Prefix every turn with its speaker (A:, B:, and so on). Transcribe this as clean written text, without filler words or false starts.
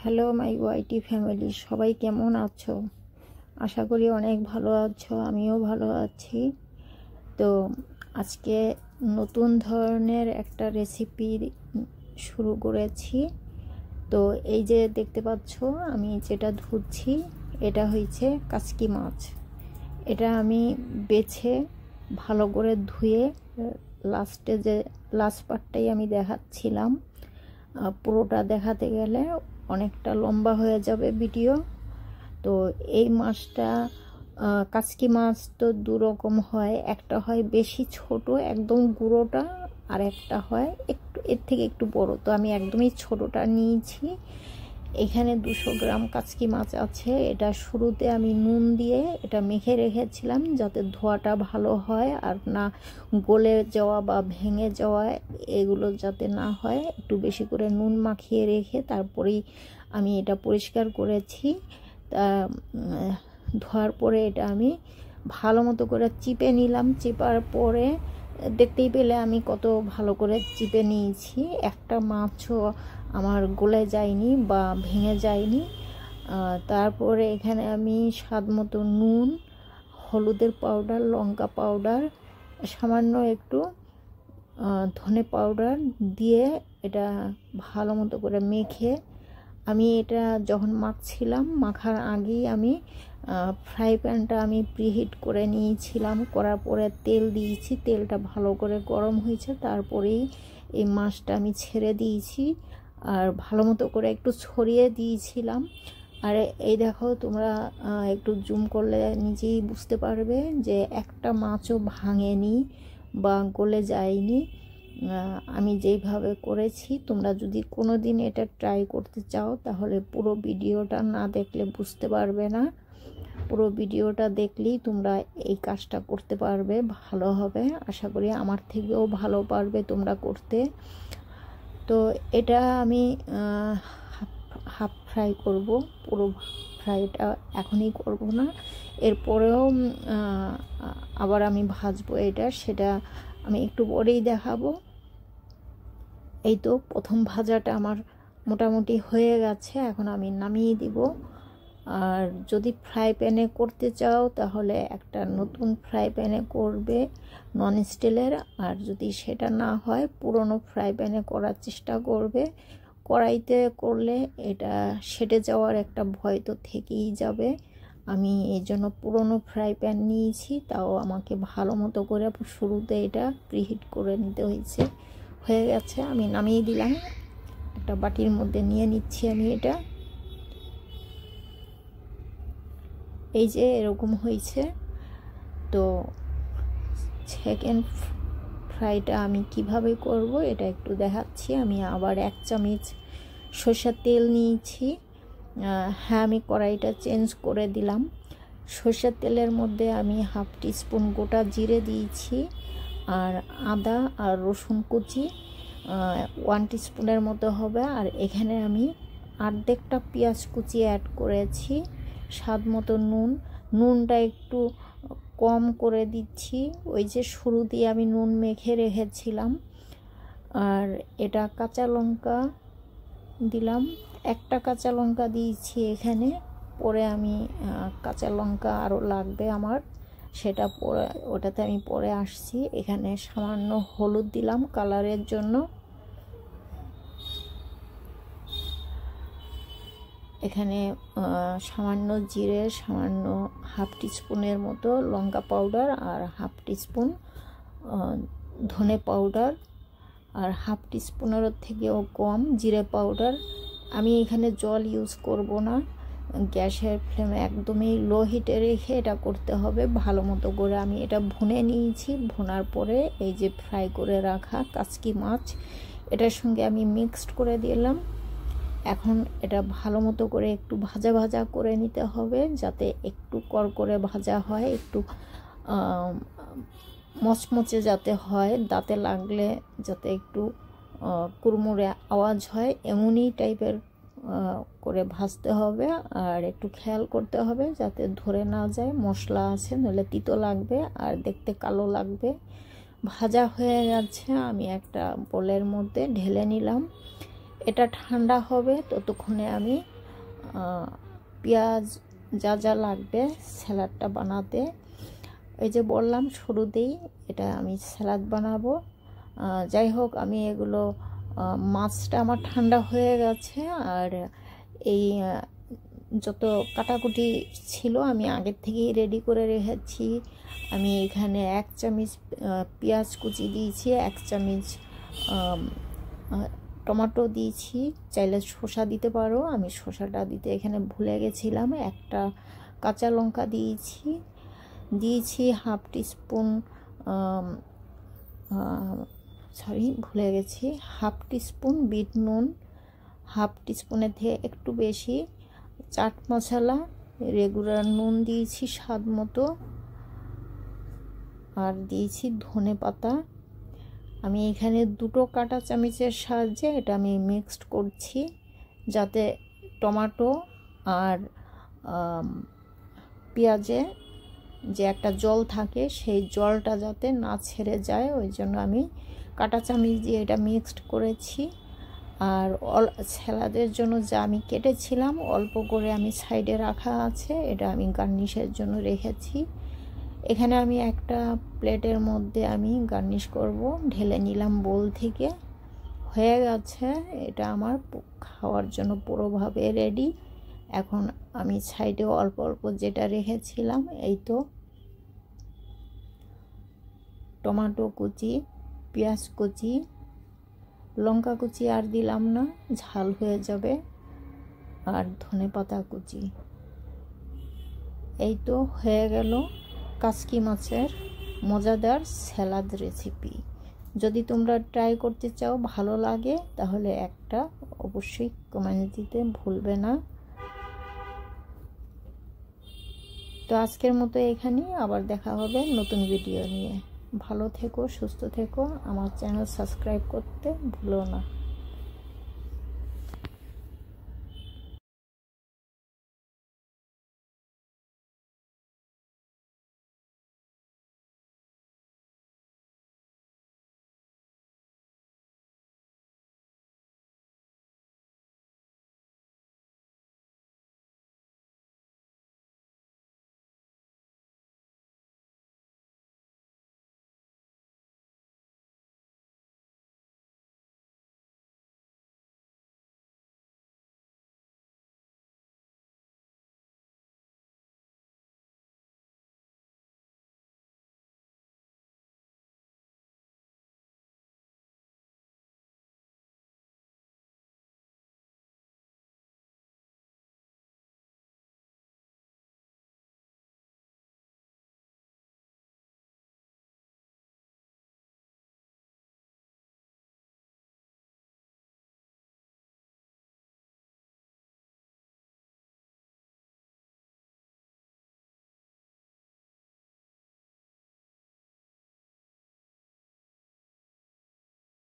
A: Hello my YT family, সবাই কেমন আছো? আশা করি অনেক ভালো আছো, আমিও ভালো আছি। তো আজকে নতুন ধরনের একটা রেসিপি শুরু করেছি। তো এই যে দেখতে পাচ্ছ আমি যেটা ধুচ্ছি, এটা হয়েছে কাচকি মাছ। এটা আমি বেছে ভালো করে ধুয়ে লাস্টে যে লাস্ট পার্টটাই আমি দেখাচ্ছিলাম। পুরোটা দেখাতে গেলে অনেকটা লম্বা হয়ে যাবে ভিডিও। তো এই মাছটা কাচকি মাছ তো দু রকম হয়, একটা হয় বেশি ছোট একদম গুঁড়োটা, আর একটা হয় একটু এর থেকে একটু বড়। তো আমি একদমই ছোটটা নিয়েছি। এখানে 200 গ্রাম কাচকি মাছ আছে। এটা শুরুতে আমি নুন দিয়ে এটা মেখে রেখেছিলাম যাতে ধোয়াটা ভালো হয় আর না গলে যাওয়া বা ভেঙে যাওয়া এগুলো যাতে না হয়। একটু বেশি করে নুন মাখিয়ে রেখে তারপরেই আমি এটা পরিষ্কার করেছি। তা ধোয়ার পরে এটা আমি ভালো মতো করে চিপে নিলাম। চিপার পরে দেখতেই পেলে আমি কত ভালো করে চিপে নিয়েছি। একটা মাছও আমার গলে যায়নি বা ভেঙে যায়নি। তারপরে এখানে আমি স্বাদ মতো নুন, হলুদের পাউডার, লঙ্কা পাউডার, সামান্য একটু ধনে পাউডার দিয়ে এটা ভালো মতো করে মেখে আমি এটা যখন মাখছিলাম, মাখার আগেই আমি ফ্রাই প্যানটা আমি প্রিহিট করে নিয়েছিলাম। করার পরে তেল দিয়েছি, তেলটা ভালো করে গরম হয়েছে। তারপরেই এই মাছটা আমি ছেড়ে দিয়েছি আর ভালো মতো করে একটু ছড়িয়ে দিয়েছিলাম। আর এই দেখো তোমরা একটু জুম করলে নিজেই বুঝতে পারবে যে একটা মাছও ভাঙেনি বা গলে যায়নি। আমি যেইভাবে করেছি, তোমরা যদি কোনো দিন এটা ট্রাই করতে চাও তাহলে পুরো ভিডিওটা না দেখলে বুঝতে পারবে না। পুরো ভিডিওটা দেখলেই তোমরা এই কাজটা করতে পারবে, ভালো হবে। আশা করি আমার থেকেও ভালো পারবে তোমরা করতে। তো এটা আমি হাফ ফ্রাই করব, পুরো ফ্রাইটা এখনই করব না। এরপরেও আবার আমি ভাজবো এটা, সেটা আমি একটু পরেই দেখাবো। এই তো প্রথম ভাজাটা আমার মোটামুটি হয়ে গেছে, এখন আমি নামিয়ে দিব। আর যদি ফ্রাই প্যানে করতে চাও তাহলে একটা নতুন ফ্রাই প্যানে করবে, নন স্টিলের। আর যদি সেটা না হয় পুরনো ফ্রাই প্যানে করার চেষ্টা করবে। কড়াইতে করলে এটা সেটে যাওয়ার একটা ভয় তো থেকেই যাবে। আমি এই জন্য পুরনো ফ্রাই প্যান নিয়েছি, তাও আমাকে ভালো মতো করে শুরুতে এটা প্রিহিট করে নিতে হয়েছে। হয়ে গেছে, আমি নামিয়ে দিলাম। একটা বাটির মধ্যে নিয়ে নিচ্ছি আমি এটা। এই যে এরকম হয়েছে। তো সেকেন্ড ফ্রাইটা আমি কিভাবে করব এটা একটু দেখাচ্ছি। আমি আবার 1 চামচ সরষের তেল নিয়েছি। হ্যাঁ, আমি কড়াইটা চেঞ্জ করে দিলাম। সরষের তেলের মধ্যে আমি হাফ টিস্পুন গোটা জিরে দিয়েছি, আর আদা আর রসুন কুচি 1 টিস্পুনের মতো হবে। আর এখানে আমি অর্ধেকটা পেঁয়াজ কুচি অ্যাড করেছি। স্বাদ মতো নুনটা একটু কম করে দিচ্ছি, ওই যে শুরু দিয়ে আমি নুন মেখে রেখেছিলাম। আর এটা কাঁচা লঙ্কা দিলাম, একটা কাঁচা লঙ্কা দিয়েছি এখানে। পরে আমি কাঁচা লঙ্কা আরও লাগবে আমার, সেটা পরে ওটাতে আমি পরে আসছি। এখানে সামান্য হলুদ দিলাম কালারের জন্য। এখানে সামান্য জিরে, সামান্য হাফ টিস্পুনের মতো লঙ্কা পাউডার, আর হাফ টিস্পুন ধনে পাউডার, আর হাফ টিস্পুনেরও থেকেও কম জিরে পাউডার। আমি এখানে জল ইউজ করব না, গ্যাসের ফ্লেম একদমই লো হিটে রেখে এটা করতে হবে। ভালো মতো করে আমি এটা ভুনে নিয়েছি। ভুনার পরে এই যে ফ্রাই করে রাখা কাচকি মাছ এটার সঙ্গে আমি মিক্সড করে দিলাম। এখন এটা ভালো মতো করে একটু ভাজা ভাজা করে নিতে হবে, যাতে একটু করকরে ভাজা হয়, একটু মচমচে যাতে হয়, দাঁতে লাগলে যাতে একটু কুড়মুড়ে আওয়াজ হয়, এমনই টাইপের করে ভাজতে হবে। আর একটু খেয়াল করতে হবে যাতে ধরে না যায়, মশলা আছে, নইলে তিতো লাগবে আর দেখতে কালো লাগবে। ভাজা হয়ে গেছে, আমি একটা বোলের মধ্যে ঢেলে নিলাম। এটা ঠান্ডা হবে ততক্ষণে আমি পেঁয়াজ যা যা লাগবে স্যালাডটা বানাতে, এই যে বললাম শুরুতেই এটা আমি স্যালাড বানাবো। যাই হোক, আমি এগুলো মাছটা আমার ঠান্ডা হয়ে গেছে, আর এই যত কাটাকুটি ছিল আমি আগের থেকেই রেডি করে রেখেছি। আমি এখানে 1 চামচ পেঁয়াজ কুচি দিয়েছি, 1 চামচ টমেটো দিয়েছি, চাইলে শসা দিতে পারো, আমি শসাটা দিতে এখানে ভুলে গেছিলাম। একটা কাঁচা লঙ্কা দিয়েছি, 1/2 টিস্পুন ভুলে গেছি 1/2 টিস্পুন বিট নুন, 1/2 টিস্পুনের থেকে একটু বেশি চাট মশলা, রেগুলার নুন দিয়েছি স্বাদ মতো, আর দিয়েছি ধনে পাতা। আমি এখানে 2 কাঁটা চামচের সাহায্যে এটা আমি মিক্সড করছি, যাতে টমেটো আর পেঁয়াজে যে একটা জল থাকে সেই জলটা যাতে না ছেড়ে যায়, ওই জন্য আমি কাঁটা চামচ দিয়ে এটা মিক্সড করেছি। আর স্যালাডের জন্য যা আমি কেটেছিলাম অল্প করে আমি সাইডে রাখা আছে, এটা আমি গার্নিশের জন্য রেখেছি। এখানে আমি একটা প্লেটের মধ্যে আমি গার্নিশ করব, ঢেলে নিলাম বোল থেকে। হয়ে গেছে, এটা আমার খাওয়ার জন্য পুরোভাবে রেডি। এখন আমি সাইডে অল্প অল্প যেটা রেখেছিলাম, এই তো টমেটো কুচি, পেঁয়াজ কুচি, লঙ্কা কুচি আর দিলাম না, ঝাল হয়ে যাবে, আর ধনে পাতা কুচি। এই তো হয়ে গেল কাচকি মাছের মজাদার স্যালাড রেসিপি। যদি তোমরা ট্রাই করতে চাও, ভালো লাগে, তাহলে একটা অবশ্যই কমেন্ট দিতে ভুলবে না। তো আজকের মতো এখানেই, আবার দেখা হবে নতুন ভিডিও নিয়ে। ভালো থেকো, সুস্থ থেকো, আমার চ্যানেল সাবস্ক্রাইব করতে ভুলো না।